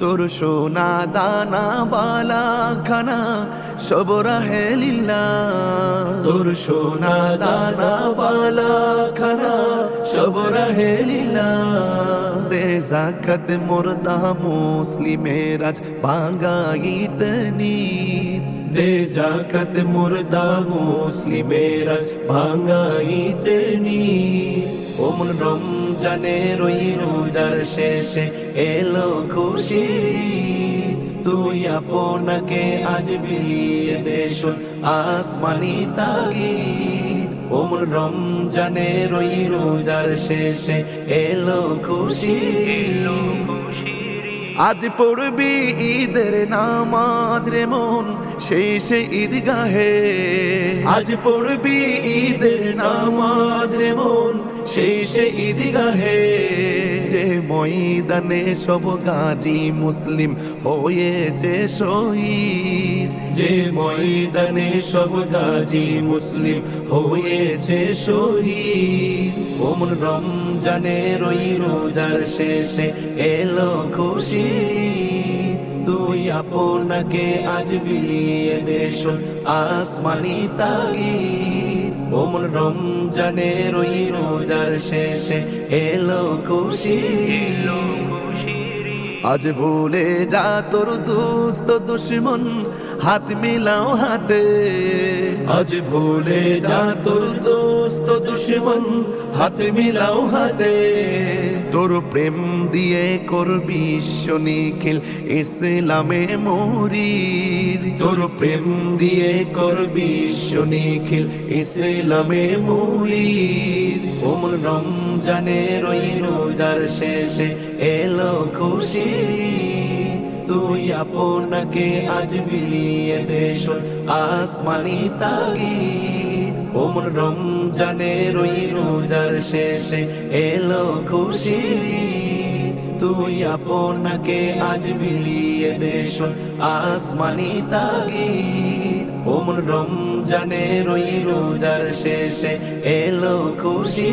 তোর সোনা দানা বালা খানা সব রাহে লিল্লাহ, তোর সোনা দানা বালা খানা সব রাহে লিল্লাহ। দে যাকাত মুর্দা মুসলিমের আজ ভাঙাইত নিত, দে যাকাত মুর্দা মুসলিমের আজ ভাঙাইত নিত। ওমন রমজানের ওই রোজার শেষে এলো খুশি, তুই আপনাকে আজ বিলিয়ে দে শোন আসমানি তাগিদ। ওমন রমজানের ওই রোজার শেষে এলো খুশি, আজ পড়বি ঈদের নামাজ রে মন শেষে ঈদগাহে, আজ পড়বি ঈদের নামাজ রে মন শেষে ঈদগাহে। যে ময়দানে সব গাজী মুসলিম হয়েছে শহীদ, যে ময়দানে সব গাজী মুসলিম হয়েছে শহীদ। ওমন রমজানের ওই রোজার শেষে এলো খুশি, তুই আপনাকে আজ বিলিয়ে দে শোন আসমানি তাগিদ। ওমন রমজানের ওই রোজার শেষে এলো খুশি, আজ ভুলে যা তোর দোস্ত দুশ্মন হাত মিলাও হাতে, আজ ভুলে যা তোর দোস্ত দুশ্মন হাত মিলাও হাতে। তোর প্রেম দিয়ে করবি নিখিল ইসলামে মুরিদ, তোর প্রেম দিয়ে করবি নিখিল ইসলামে মুরিদ। ওমন রমজানের ওই রোজার শেষে এলো খুশি, তুই আপনাকে আজ বিলিয়ে দে শোন আসমানি তাগিদ। ওমন রমজানের ওই রোজার শেষে এলো খুশি, তুই আপনাকে আজ বিলিয়ে দে শোন আসমানি তাগিদ। ওমন রমজানের ওই রোজার শেষে এলো খুশি,